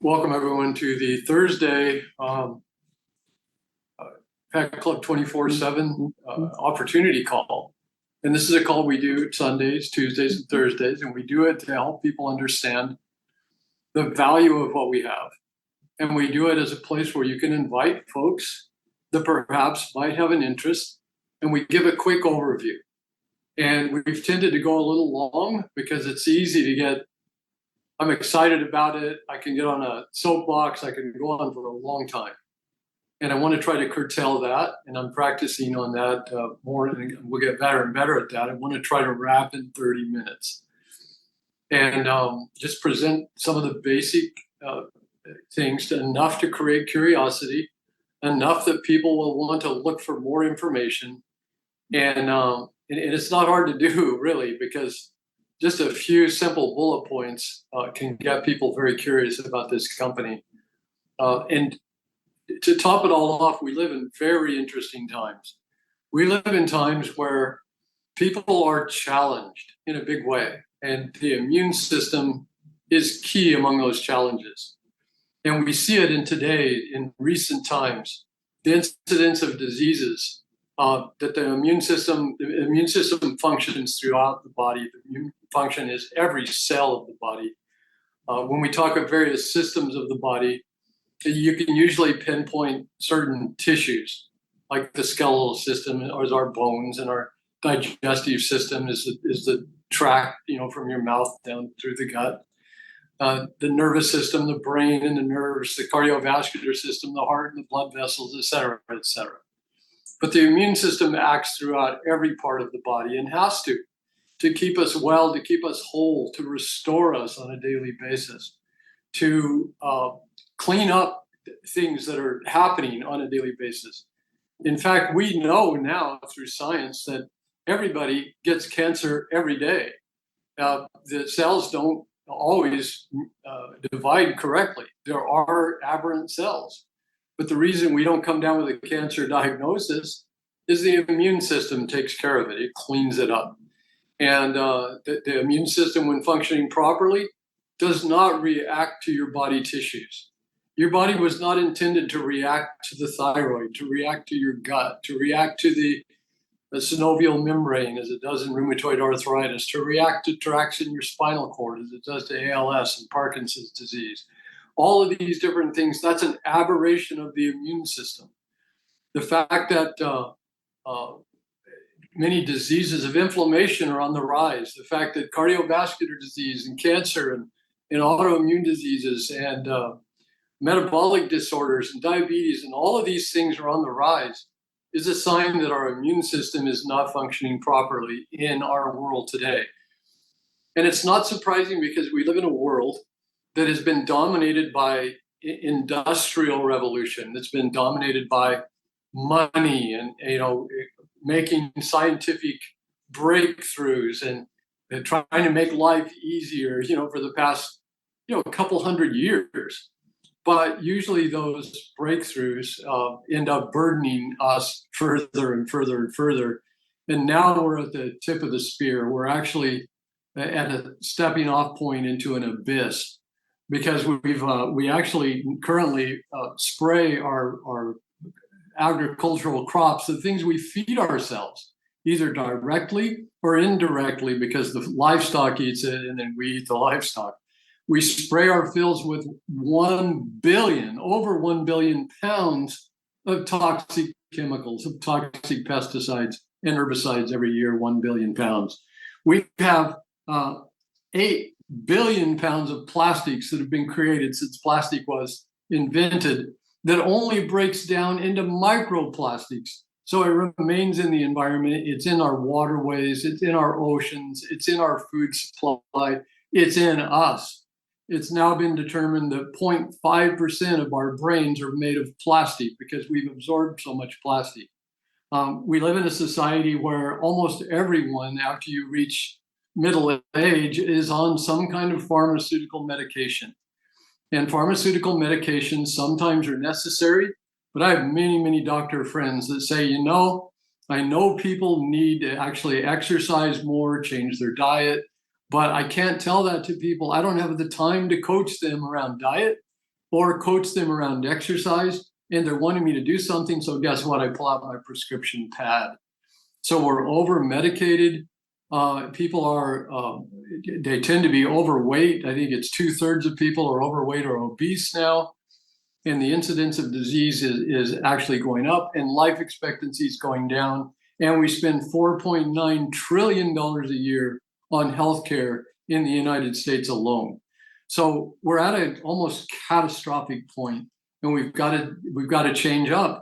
Welcome everyone to the Thursday Pack Club 24/7 opportunity call. And this is a call we do Sundays, Tuesdays, and Thursdays, and we do it to help people understand the value of what we have. And we do it as a place where you can invite folks that perhaps might have an interest, and we give a quick overview. And we've tended to go a little long because it's easy to get, I'm excited about it, I can get on a soapbox, I can go on for a long time. And I want to try to curtail that, and I'm practicing on that more, and we'll get better and better at that. I want to try to wrap in 30 minutes and just present some of the basic things, enough to create curiosity, enough that people will want to look for more information. And it's not hard to do, really, because just a few simple bullet points can get people very curious about this company. And to top it all off, we live in very interesting times. We live in times where people are challenged in a big way, and the immune system is key among those challenges. And we see it in recent times, the incidence of diseases that the immune system functions throughout the body. The immune function is every cell of the body. When we talk of various systems of the body, you can usually pinpoint certain tissues, like the skeletal system, or is our bones, and our digestive system is the tract, from your mouth down through the gut. The nervous system, the brain and the nerves, the cardiovascular system, the heart and the blood vessels, et cetera, et cetera. But the immune system acts throughout every part of the body and has to keep us well, to keep us whole, to restore us on a daily basis, to clean up things that are happening on a daily basis. In fact, we know now through science that everybody gets cancer every day. The cells don't always divide correctly. There are aberrant cells. But the reason we don't come down with a cancer diagnosis is the immune system takes care of it. It cleans it up. And the immune system, when functioning properly, does not react to your body tissues. Your body was not intended to react to the thyroid, to react to your gut, to react to the synovial membrane as it does in rheumatoid arthritis, to react to tracts in your spinal cord as it does to ALS and Parkinson's disease. All of these different things, that's an aberration of the immune system. The fact that many diseases of inflammation are on the rise, the fact that cardiovascular disease and cancer and autoimmune diseases and metabolic disorders and diabetes and all of these things are on the rise is a sign that our immune system is not functioning properly in our world today. And it's not surprising because we live in a world that has been dominated by industrial revolution, that's been dominated by money and making scientific breakthroughs and trying to make life easier, for the past couple hundred years. But usually those breakthroughs end up burdening us further and further and further. And now we're at the tip of the spear. We're actually at a stepping off point into an abyss, because we actually currently spray our agricultural crops, the things we feed ourselves, either directly or indirectly, because the livestock eats it and then we eat the livestock. We spray our fields with over 1 billion pounds of toxic chemicals, of toxic pesticides and herbicides every year, 1 billion pounds. We have 8 billion pounds of plastics that have been created since plastic was invented that only breaks down into microplastics. So it remains in the environment. It's in our waterways. It's in our oceans. It's in our food supply. It's in us. It's now been determined that 0.5% of our brains are made of plastic because we've absorbed so much plastic. We live in a society where almost everyone, after you reach middle age, is on some kind of pharmaceutical medication. And pharmaceutical medications sometimes are necessary, but I have many, many doctor friends that say, I know people need to actually exercise more, change their diet, but I can't tell that to people. I don't have the time to coach them around diet. or coach them around exercise, and they're wanting me to do something. So guess what? I pull out my prescription pad. So we're over medicated. People are, they tend to be overweight. I think it's 2/3 of people are overweight or obese now. And the incidence of disease is actually going up, and life expectancy is going down. And we spend $4.9 trillion a year on healthcare in the United States alone. So we're at an almost catastrophic point, and we've got to change up.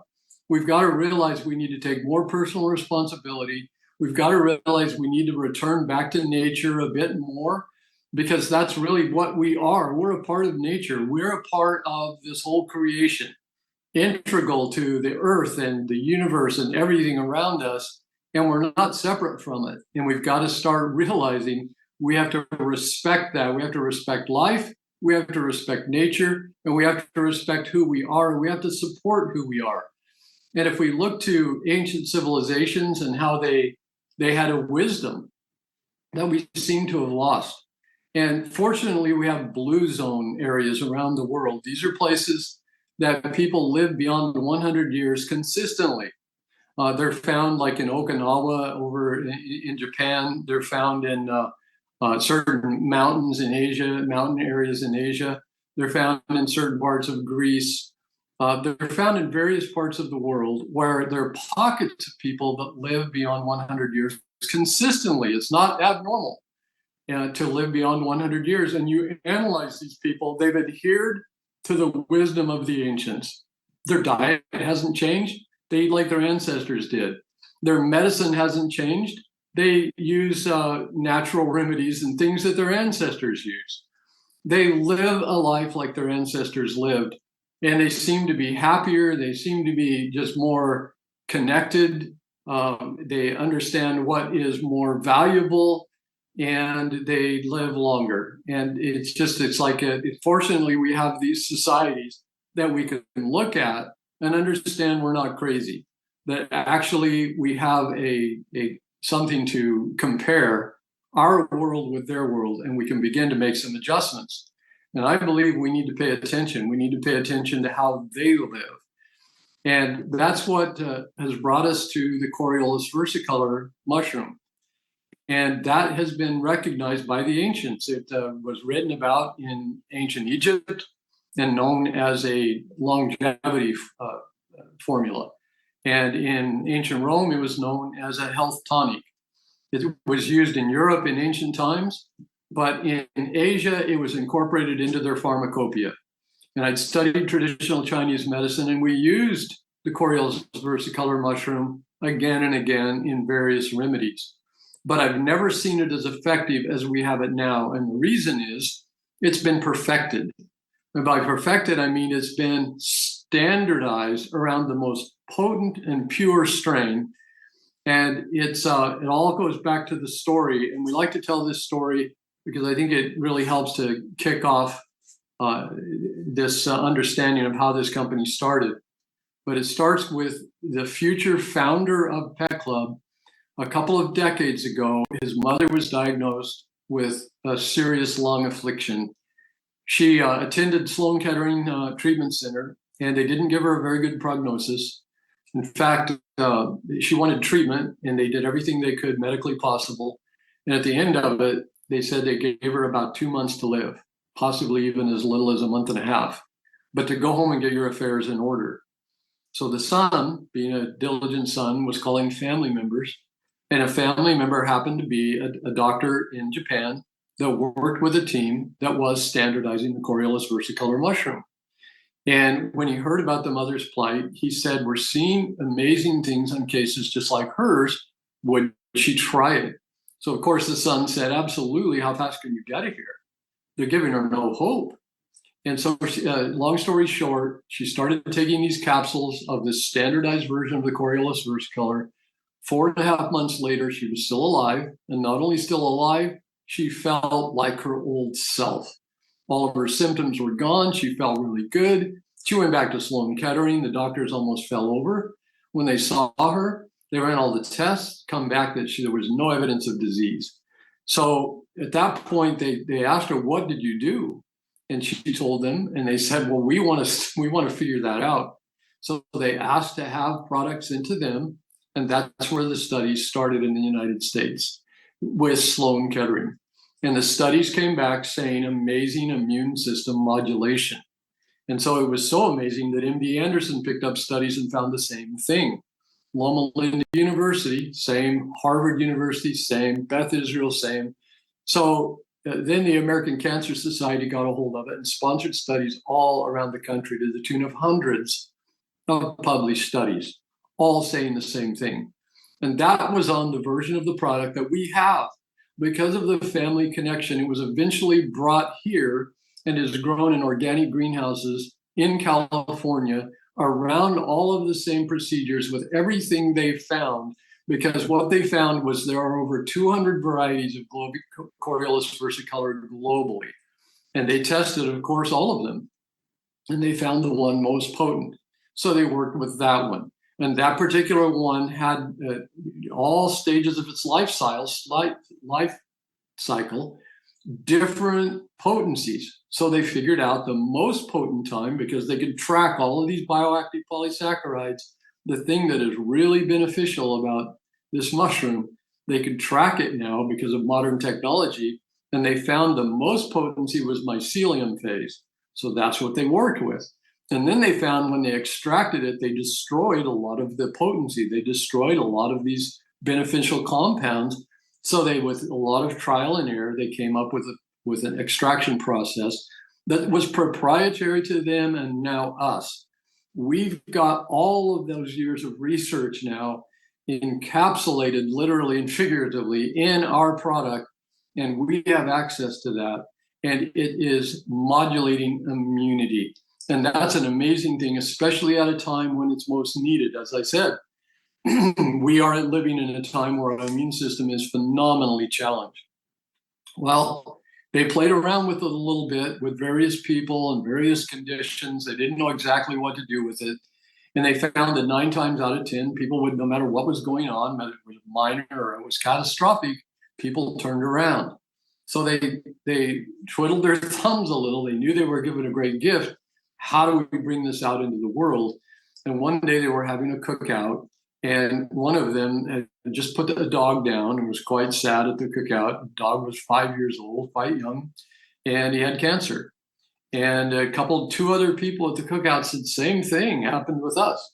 We've got to realize we need to take more personal responsibility. We've got to realize we need to return back to nature a bit more, because that's really what we are. We're a part of nature. We're a part of this whole creation, integral to the earth and the universe and everything around us, and we're not separate from it. And we've got to start realizing we have to respect that. We have to respect life, we have to respect nature, and we have to respect who we are, and we have to support who we are. And if we look to ancient civilizations and how they had a wisdom that we seem to have lost. And fortunately, we have blue zone areas around the world. These are places that people live beyond 100 years consistently. They're found like in Okinawa over in Japan. They're found in certain mountains in Asia, mountain areas in Asia. They're found in certain parts of Greece. They're found in various parts of the world where there are pockets of people that live beyond 100 years consistently. It's not abnormal to live beyond 100 years. And you analyze these people, they've adhered to the wisdom of the ancients. Their diet hasn't changed. They eat like their ancestors did. Their medicine hasn't changed. They use natural remedies and things that their ancestors used. They live a life like their ancestors lived. And they seem to be happier. They seem to be just more connected. They understand what is more valuable, and they live longer. And it's like, fortunately, we have these societies that we can look at and understand we're not crazy. That actually we have something to compare our world with their world, and we can begin to make some adjustments. And I believe we need to pay attention. We need to pay attention to how they live. And that's what has brought us to the Coriolus versicolor mushroom. And that has been recognized by the ancients. It was written about in ancient Egypt and known as a longevity formula. And in ancient Rome, it was known as a health tonic. It was used in Europe in ancient times. But in Asia, it was incorporated into their pharmacopoeia. And I'd studied traditional Chinese medicine, and we used the Coriolus versicolor mushroom again and again in various remedies. But I've never seen it as effective as we have it now. And the reason is it's been perfected. And by perfected, I mean it's been standardized around the most potent and pure strain. And it all goes back to the story. And we like to tell this story because I think it really helps to kick off this understanding of how this company started. But it starts with the future founder of Pet Club. A couple of decades ago, his mother was diagnosed with a serious lung affliction. She attended Sloan Kettering Treatment Center, and they didn't give her a very good prognosis. In fact, she wanted treatment, and they did everything they could medically possible. And at the end of it, they said they gave her about 2 months to live, possibly even as little as a month and a half, but to go home and get your affairs in order. So the son, being a diligent son, was calling family members, and a family member happened to be a doctor in Japan that worked with a team that was standardizing the Coriolus versicolor mushroom. And when he heard about the mother's plight, he said, "We're seeing amazing things on cases just like hers. Would she try it?" So, of course, the son said, "Absolutely. How fast can you get it here?" They're giving her no hope. And so, long story short, she started taking these capsules of this standardized version of the Coriolus versicolor. 4.5 months later, she was still alive. And not only still alive, she felt like her old self. All of her symptoms were gone. She felt really good. She went back to Sloan Kettering. The doctors almost fell over. When they saw her, they ran all the tests, come back that there was no evidence of disease. So at that point, they asked her, "What did you do?" And she told them, and they said, well, we want to figure that out. So they asked to have products into them. And that's where the studies started in the United States with Sloan Kettering. And the studies came back saying amazing immune system modulation. And so it was so amazing that MD Anderson picked up studies and found the same thing. Loma Linda University, same. Harvard University, same. Beth Israel, same. So then the American Cancer Society got a hold of it and sponsored studies all around the country to the tune of hundreds of published studies, all saying the same thing. And that was on the version of the product that we have. Because of the family connection, it was eventually brought here and is grown in organic greenhouses in California around all of the same procedures with everything they found, because what they found was there are over 200 varieties of Coriolus versicolor globally. And they tested, of course, all of them. And they found the one most potent. So they worked with that one. And that particular one had all stages of its life cycle, different potencies. So they figured out the most potent time, because they could track all of these bioactive polysaccharides. The thing that is really beneficial about this mushroom, they could track it now because of modern technology. And they found the most potency was mycelium phase. So that's what they worked with. And then they found when they extracted it, they destroyed a lot of the potency. They destroyed a lot of these beneficial compounds. So they, with a lot of trial and error, they came up with an extraction process that was proprietary to them and now us. We've got all of those years of research now encapsulated literally and figuratively in our product, and we have access to that. And it is modulating immunity. And that's an amazing thing, especially at a time when it's most needed. As I said, we are living in a time where our immune system is phenomenally challenged. Well, they played around with it a little bit with various people and various conditions. They didn't know exactly what to do with it. And they found that 9 times out of 10, people would, no matter what was going on, whether it was minor or it was catastrophic, people turned around. So they twiddled their thumbs a little. They knew they were given a great gift. How do we bring this out into the world? And one day they were having a cookout, and one of them had just put a dog down and was quite sad at the cookout. The dog was 5 years old, quite young, and he had cancer. And two other people at the cookout said, same thing happened with us.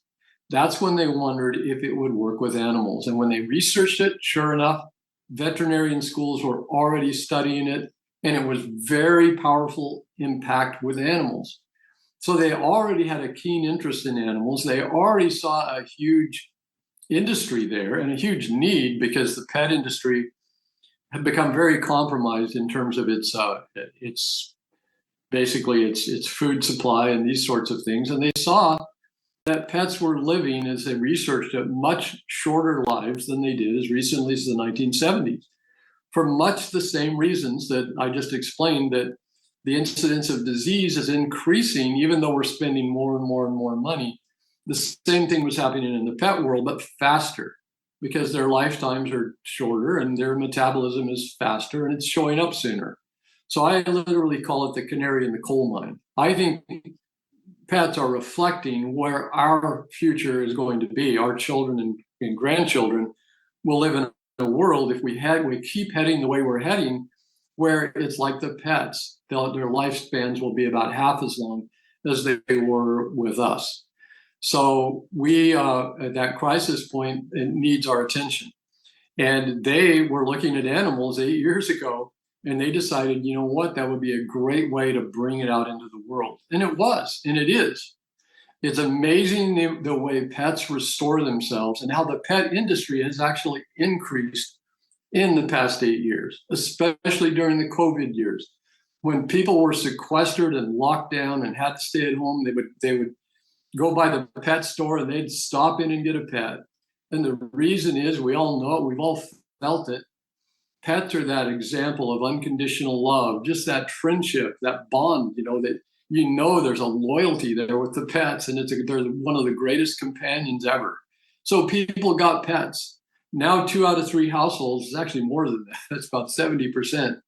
That's when they wondered if it would work with animals. And when they researched it, sure enough, veterinarian schools were already studying it, and it was very powerful impact with animals. So they already had a keen interest in animals. They already saw a huge industry there and a huge need, because the pet industry had become very compromised in terms of its food supply and these sorts of things. And they saw that pets were living, as they researched it, much shorter lives than they did as recently as the 1970s, for much the same reasons that I just explained, that the incidence of disease is increasing, even though we're spending more and more and more money. The same thing was happening in the pet world, but faster, because their lifetimes are shorter and their metabolism is faster and it's showing up sooner. So I literally call it the canary in the coal mine. I think pets are reflecting where our future is going to be. Our children and grandchildren will live in a world, if we keep heading the way we're heading, where it's like the pets. Their lifespans will be about half as long as they were with us. So we, at that crisis point, it needs our attention. And they were looking at animals 8 years ago, and they decided, you know what, that would be a great way to bring it out into the world. And it was, and it is. It's amazing the way pets restore themselves and how the pet industry has actually increased in the past 8 years, especially during the COVID years. When people were sequestered and locked down and had to stay at home, they would go by the pet store and they'd stop in and get a pet. And the reason is, we all know it, we've all felt it. Pets are that example of unconditional love, just that friendship, that bond, that there's a loyalty there with the pets, and they're one of the greatest companions ever. So people got pets. Now 2 out of 3 households, is actually more than that, it's about 70%,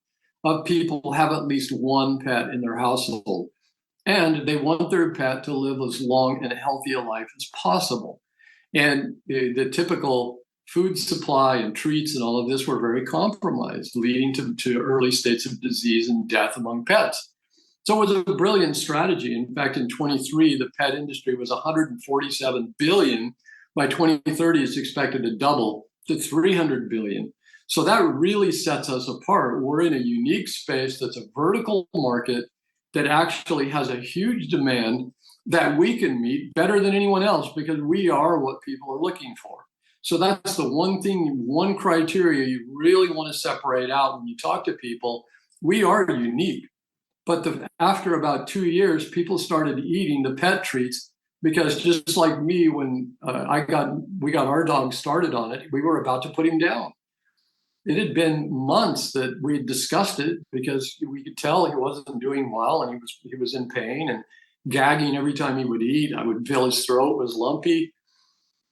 of people have at least one pet in their household. And they want their pet to live as long and healthy a life as possible. And the typical food supply and treats and all of this were very compromised, leading to early states of disease and death among pets. So it was a brilliant strategy. In fact, in 23, the pet industry was 147 billion. By 2030, it's expected to double to 300 billion. So that really sets us apart. We're in a unique space that's a vertical market that actually has a huge demand that we can meet better than anyone else because we are what people are looking for. So that's the one thing, one criteria you really want to separate out when you talk to people. We are unique. But after about 2 years, people started eating the pet treats because just like me, when we got our dog started on it, we were about to put him down. It had been months that we had discussed it because we could tell he wasn't doing well and he was in pain and gagging every time he would eat. I would feel his throat was lumpy.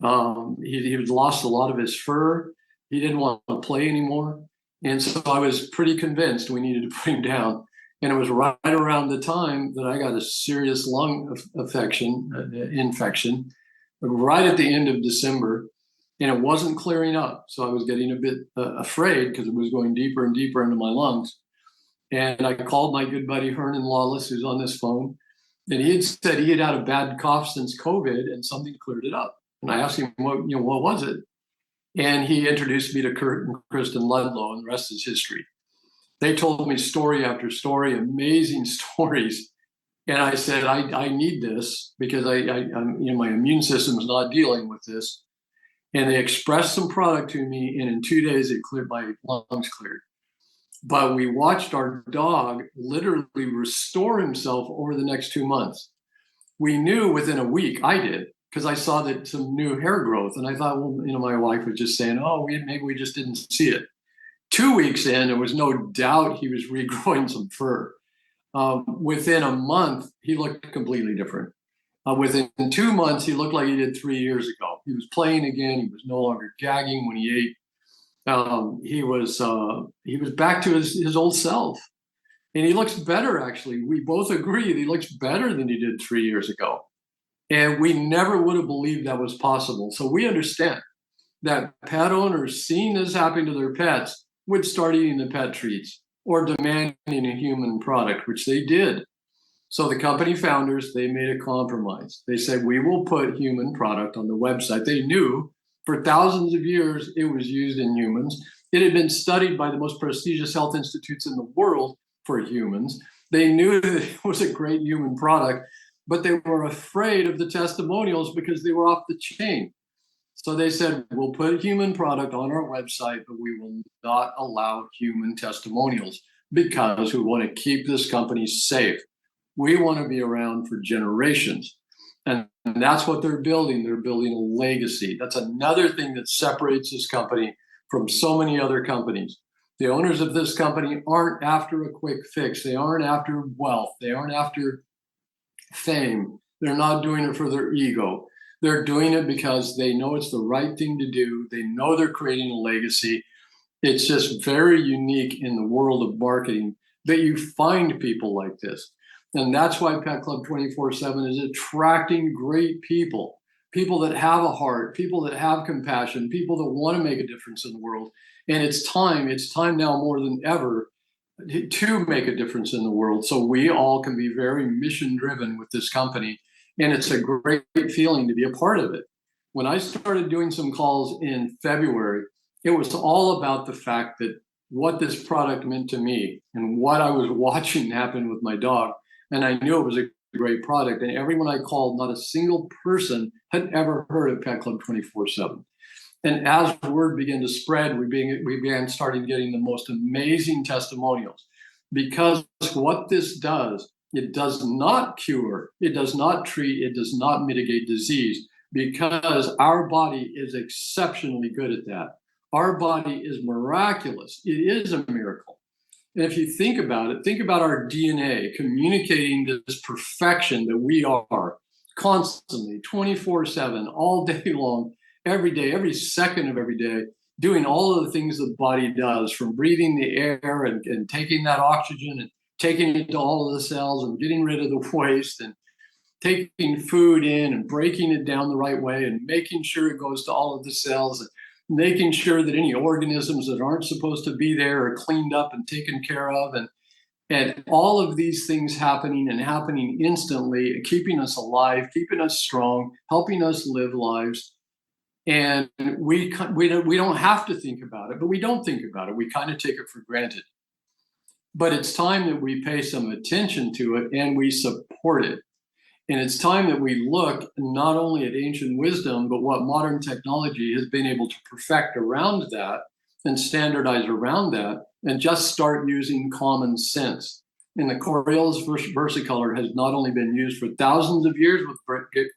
He had lost a lot of his fur. He didn't want to play anymore. And so I was pretty convinced we needed to put him down. And it was right around the time that I got a serious lung infection, right at the end of December. And it wasn't clearing up. So I was getting a bit afraid because it was going deeper and deeper into my lungs. And I called my good buddy Hernan Lawless, who's on this phone. And he had said he had a bad cough since COVID and something cleared it up. And I asked him, what was it? And he introduced me to Kurt and Kristen Ludlow, and the rest is history. They told me story after story, amazing stories. And I said, I need this because my immune system is not dealing with this. And they expressed some product to me, and in 2 days, it cleared, my lungs cleared. But we watched our dog literally restore himself over the next 2 months. We knew within a week, I did, because I saw that some new hair growth. And I thought, well, my wife was just saying, maybe we just didn't see it. 2 weeks in, there was no doubt he was regrowing some fur. Within a month, he looked completely different. Within 2 months, he looked like he did 3 years ago. He was playing again. He was no longer gagging when he ate. He was back to his old self. And he looks better, actually. We both agree that he looks better than he did 3 years ago. And we never would have believed that was possible. So we understand that pet owners seeing this happen to their pets would start eating the pet treats or demanding a human product, which they did. So the company founders, they made a compromise. They said, we will put human product on the website. They knew for thousands of years it was used in humans. It had been studied by the most prestigious health institutes in the world for humans. They knew that it was a great human product, but they were afraid of the testimonials because they were off the chain. So they said, we'll put human product on our website, but we will not allow human testimonials because we want to keep this company safe. We want to be around for generations. And that's what they're building. They're building a legacy. That's another thing that separates this company from so many other companies. The owners of this company aren't after a quick fix. They aren't after wealth. They aren't after fame. They're not doing it for their ego. They're doing it because they know it's the right thing to do. They know they're creating a legacy. It's just very unique in the world of marketing that you find people like this. And that's why Pet Club 247 is attracting great people, people that have a heart, people that have compassion, people that want to make a difference in the world. And it's time now more than ever to make a difference in the world. So we all can be very mission driven with this company. And it's a great feeling to be a part of it. When I started doing some calls in February, it was all about the fact that what this product meant to me and what I was watching happen with my dog. And I knew it was a great product. And everyone I called, not a single person had ever heard of Pet Club 247. And as word began to spread, we began starting getting the most amazing testimonials. Because what this does, it does not cure, it does not treat, it does not mitigate disease, because our body is exceptionally good at that. Our body is miraculous. It is a miracle. And if you think about it, think about our DNA communicating this perfection that we are constantly, 24/7, all day long, every day, every second of every day. doing all of the things the body does, from breathing the air and taking that oxygen and taking it to all of the cells and getting rid of the waste and taking food in and breaking it down the right way and making sure it goes to all of the cells and making sure that any organisms that aren't supposed to be there are cleaned up and taken care of, and all of these things happening and happening instantly, keeping us alive, keeping us strong, helping us live lives. And we don't have to think about it, but we don't think about it. We kind of take it for granted. But it's time that we pay some attention to it and we support it. And it's time that we look not only at ancient wisdom, but what modern technology has been able to perfect around that and standardize around that, and just start using common sense. And the Coriolis versicolor has not only been used for thousands of years with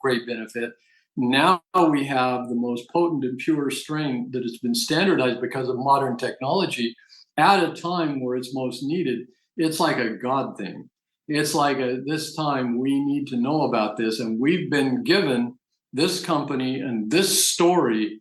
great benefit, now we have the most potent and pure strain that has been standardized because of modern technology at a time where it's most needed. It's like a God thing. It's like this time we need to know about this, and we've been given this company and this story,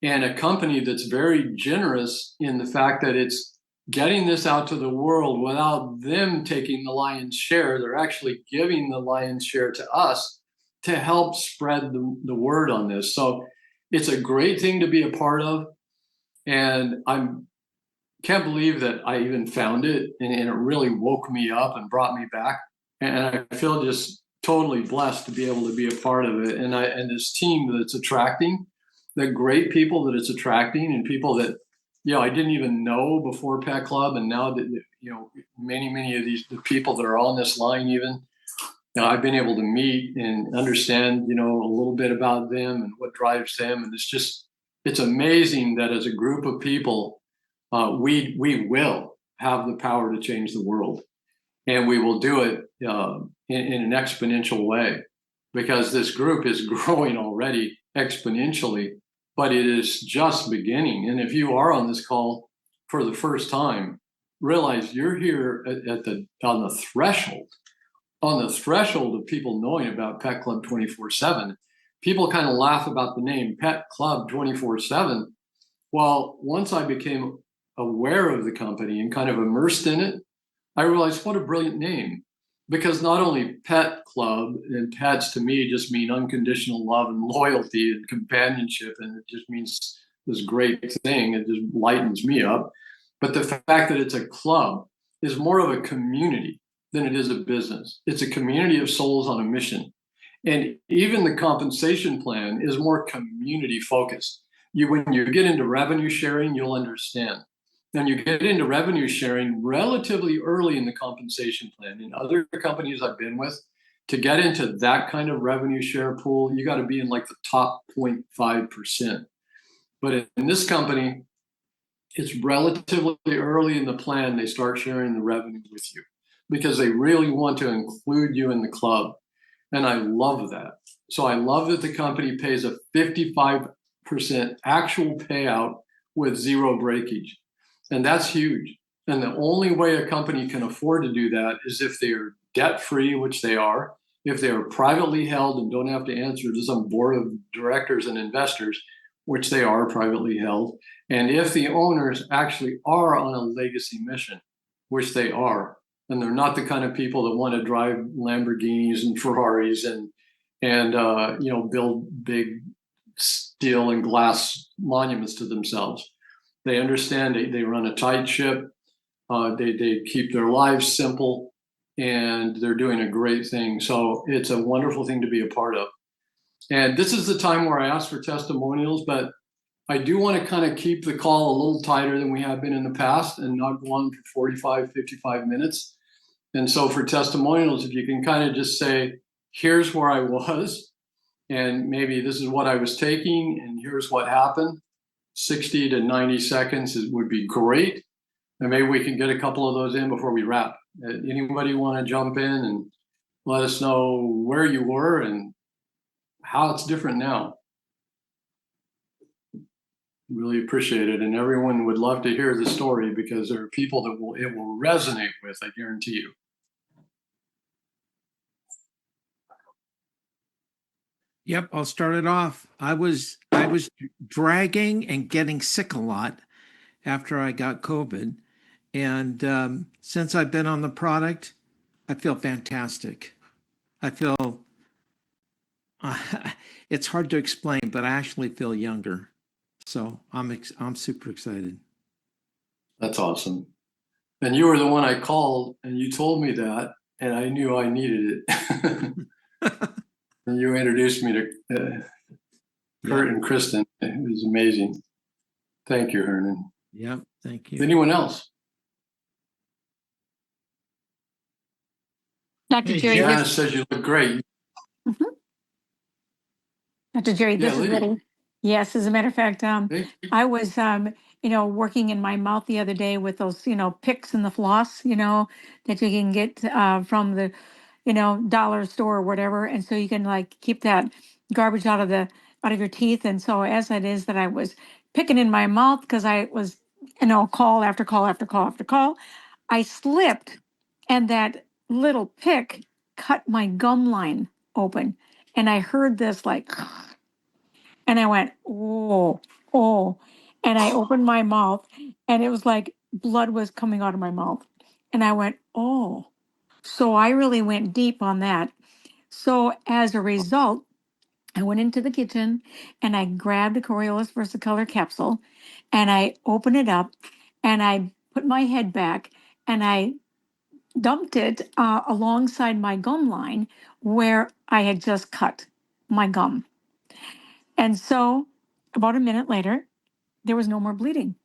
and a company that's very generous in the fact that it's getting this out to the world without them taking the lion's share. They're actually giving the lion's share to us to help spread the word on this. So it's a great thing to be a part of, and I'm can't believe that I even found it, and it really woke me up and brought me back. And I feel just totally blessed to be able to be a part of it. And this team that it's attracting, the great people that it's attracting, and people that, I didn't even know before Pet Club. And now that, many of the people that are on this line, even, I've been able to meet and understand, a little bit about them and what drives them. And it's amazing that as a group of people, we will have the power to change the world, and we will do it in an exponential way, because this group is growing already exponentially, but it is just beginning. And if you are on this call for the first time, realize you're here on the threshold of people knowing about Pet Club 24/7. People kind of laugh about the name Pet Club 24/7. Well, once I became aware of the company and kind of immersed in it, I realized what a brilliant name. Because not only Pet Club, and pets to me just mean unconditional love and loyalty and companionship, and it just means this great thing. It just lightens me up. But the fact that it's a club is more of a community than it is a business. It's a community of souls on a mission. And even the compensation plan is more community focused. When you get into revenue sharing, you'll understand. And you get into revenue sharing relatively early in the compensation plan. In other companies I've been with, to get into that kind of revenue share pool, you got to be in like the top 0.5%. But in this company, it's relatively early in the plan they start sharing the revenue with you, because they really want to include you in the club. And I love that. So I love that the company pays a 55% actual payout with zero breakage. And that's huge. And the only way a company can afford to do that is if they're debt-free, which they are, if they are privately held and don't have to answer to some board of directors and investors, which they are privately held, and if the owners actually are on a legacy mission, which they are, and they're not the kind of people that want to drive Lamborghinis and Ferraris and build big steel and glass monuments to themselves. They understand they run a tight ship. They keep their lives simple, and they're doing a great thing. So it's a wonderful thing to be a part of. And this is the time where I ask for testimonials, but I do want to kind of keep the call a little tighter than we have been in the past and not go on for 45, 55 minutes. And so for testimonials, if you can kind of just say, here's where I was, and maybe this is what I was taking, and here's what happened. 60 to 90 seconds would be great. And maybe we can get a couple of those in before we wrap. Anybody want to jump in and let us know where you were and how it's different now? Really appreciate it. And everyone would love to hear the story, because there are people that it will resonate with, I guarantee you. Yep, I'll start it off. I was dragging and getting sick a lot after I got COVID, and since I've been on the product, I feel fantastic. I feel it's hard to explain, but I actually feel younger. So I'm super excited. That's awesome. And you were the one I called and you told me that, and I knew I needed it. And you introduced me to Kurt Yeah, and Kristen. It was amazing. Thank you, Hernan. yeah. Thank you. Anyone else? Dr. Hey, Jerry, Jeff. Janice says you look great. Mhm. Dr. Jerry, Yeah, this is Liddy. Liddy. Yes, as a matter of fact, Thank you. I was, working in my mouth the other day with those, picks and the floss, that you can get from the, dollar store or whatever, and so you can like keep that garbage out of your teeth. And so as it is that I was picking in my mouth because I was, call after call after call after call, I slipped, and that little pick cut my gum line open, and I heard this like. And I went, oh, oh. And I opened my mouth, and it was like blood was coming out of my mouth. And I went, oh. So I really went deep on that. So as a result, I went into the kitchen and I grabbed a Coriolis Versicolor capsule and I opened it up and I put my head back and I dumped it alongside my gum line where I had just cut my gum. And so about a minute later, there was no more bleeding.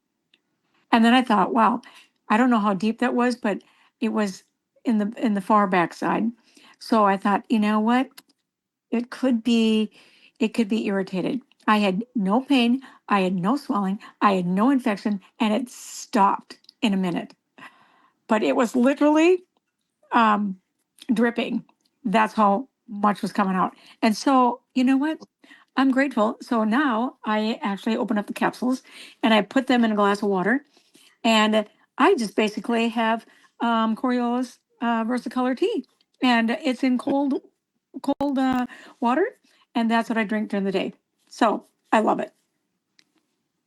And then I thought, wow, I don't know how deep that was, but it was in the far backside. So I thought, you know what? It could be it could be irritated. I had no pain, I had no swelling, I had no infection, and it stopped in a minute. But it was literally um, dripping. That's how much was coming out. And so, you know what? I'm grateful. So now I actually open up the capsules and I put them in a glass of water. And I just basically have Coriolis Versicolor tea. And it's in cold water. And that's what I drink during the day. So I love it.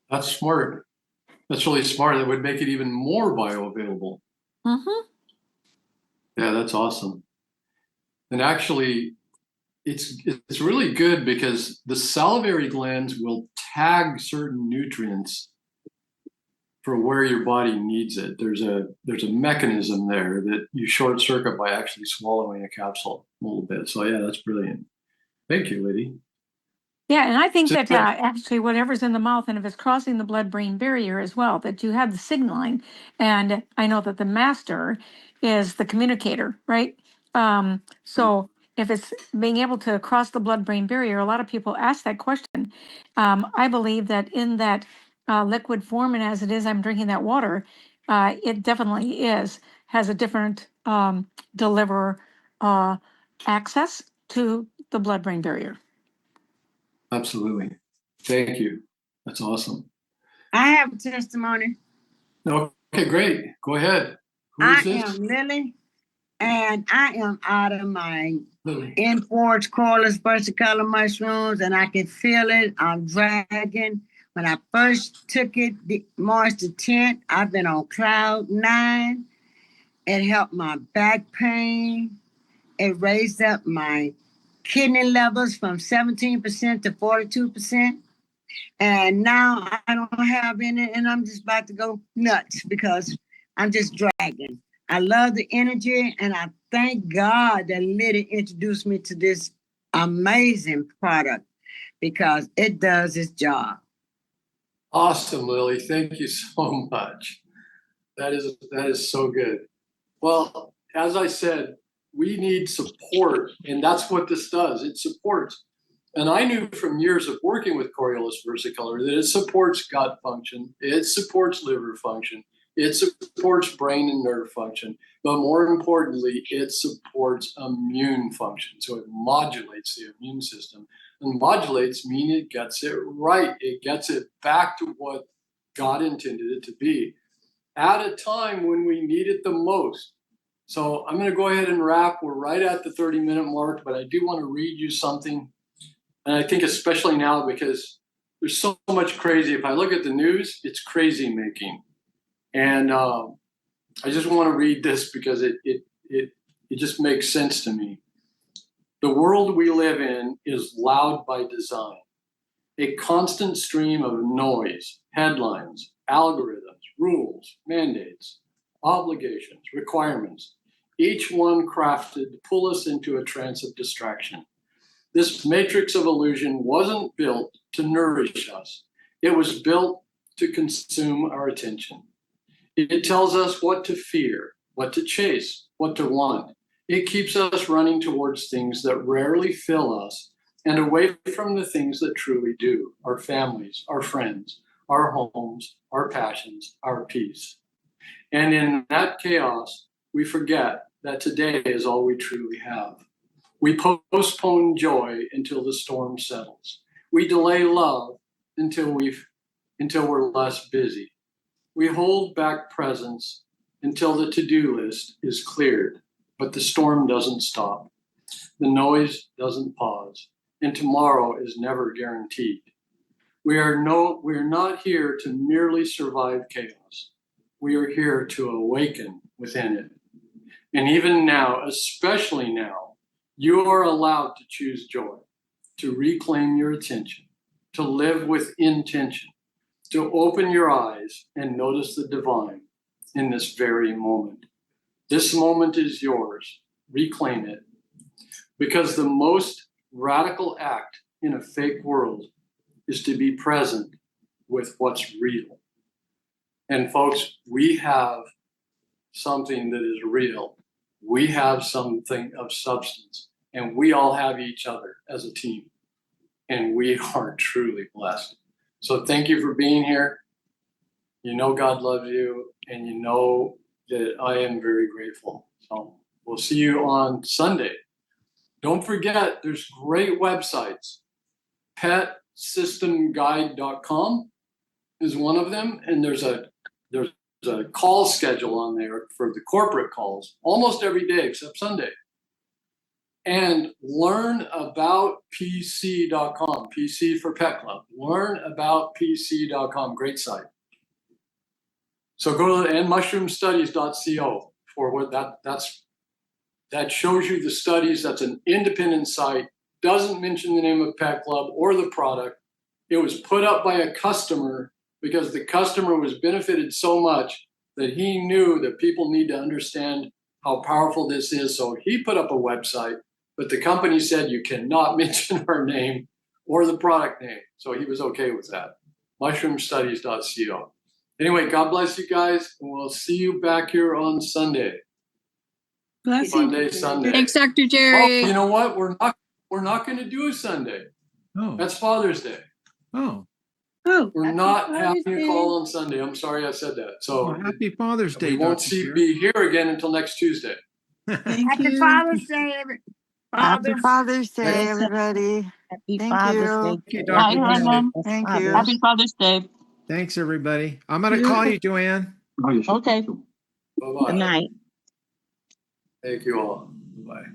That's smart. That's really smart. That would make it even more bioavailable. Mm-hmm. Yeah, that's awesome. And actually, it's really good because the salivary glands will tag certain nutrients for where your body needs it. There's a mechanism there that you short circuit by actually swallowing a capsule a little bit. So yeah, that's brilliant. Thank you, Liddy. Yeah, and I think So, that actually whatever's in the mouth, and if it's crossing the blood-brain barrier as well, that you have the signaling. And I know that the master is the communicator, right? So if it's being able to cross the blood-brain barrier, a lot of people ask that question. I believe that in that liquid form, and as it is, I'm drinking that water, it definitely has a different deliver access to the blood-brain barrier. absolutely. Thank you. That's awesome. I have a testimony. Okay, great. Go ahead. Who I is this? am Lily, and I am out of my Lily. Inforged Corliss versicolor mushrooms, and I can feel it. I'm dragging. When I first took it, March the 10th, I've been on cloud 9. It helped my back pain. It raised up my kidney levels from 17% to 42%. And now I don't have any, and I'm just about to go nuts because I'm just dragging. I love the energy, and I thank God that Liddy introduced me to this amazing product because it does its job. Awesome, Lily. Thank you so much. That is so good. Well, as I said, we need support, and that's what this does. It supports. And I knew from years of working with Coriolis versicolor that it supports gut function, it supports liver function, it supports brain and nerve function, but more importantly, it supports immune function. So it modulates the immune system. And modulates mean it gets it right. It gets it back to what God intended it to be at a time when we need it the most. So I'm going to go ahead and wrap. We're right at the 30-minute mark, but I do want to read you something And I think especially now because there's so much crazy. If I look at the news, it's crazy making. And I just want to read this because it just makes sense to me. The world we live in is loud by design. A constant stream of noise, headlines, algorithms, rules, mandates, obligations, requirements, each one crafted to pull us into a trance of distraction. This matrix of illusion wasn't built to nourish us. It was built to consume our attention. It tells us what to fear, what to chase, what to want. It keeps us running towards things that rarely fill us and away from the things that truly do, our families, our friends, our homes, our passions, our peace. And in that chaos, we forget that today is all we truly have. We postpone joy until the storm settles. We delay love until we're less busy. We hold back presence until the to-do list is cleared, but the storm doesn't stop. The noise doesn't pause, and tomorrow is never guaranteed. We're not here to merely survive chaos. We are here to awaken within it. And even now, especially now, you are allowed to choose joy, to reclaim your attention, to live with intention, to open your eyes and notice the divine in this very moment. This moment is yours. Reclaim it. Because the most radical act in a fake world is to be present with what's real. And folks, we have something that is real. We have something of substance, and we all have each other as a team. And we are truly blessed. So thank you for being here. You know God loves you, and you know that I am very grateful. So we'll see you on Sunday. Don't forget, there's great websites. PetSystemGuide.com is one of them, and there's a call schedule on there for the corporate calls almost every day except Sunday. And learnaboutpc.com, PC for Pet Club. Learnaboutpc.com, great site. So go to and mushroomstudies.co for what that shows you the studies. That's an independent site, doesn't mention the name of Pet Club or the product. It was put up by a customer because the customer was benefited so much that he knew that people need to understand how powerful this is. So he put up a website, but the company said you cannot mention our name or the product name. So he was okay with that. Mushroomstudies.co. Anyway, God bless you guys, and we'll see you back here on Sunday. Bless Sunday, Sunday. Thanks, Dr. Oh, Jerry. you know what? We're not going to do a Sunday. Oh, That's Father's Day. oh, We're not having a call on Sunday. I'm sorry I said that. So well, happy Father's Day, we won't Dr. Jerry. be here again until next Tuesday. Happy Father's Day, Happy Father's Day, Yes. everybody. Happy Thank Father's you. Day. Thank you, Bye, Dr. Jerry. everyone. Thank Father's you. Happy Father's Day. Thanks, everybody. I'm going to call you, Joanne. Okay. Bye-bye. Good night. Thank you all. Bye.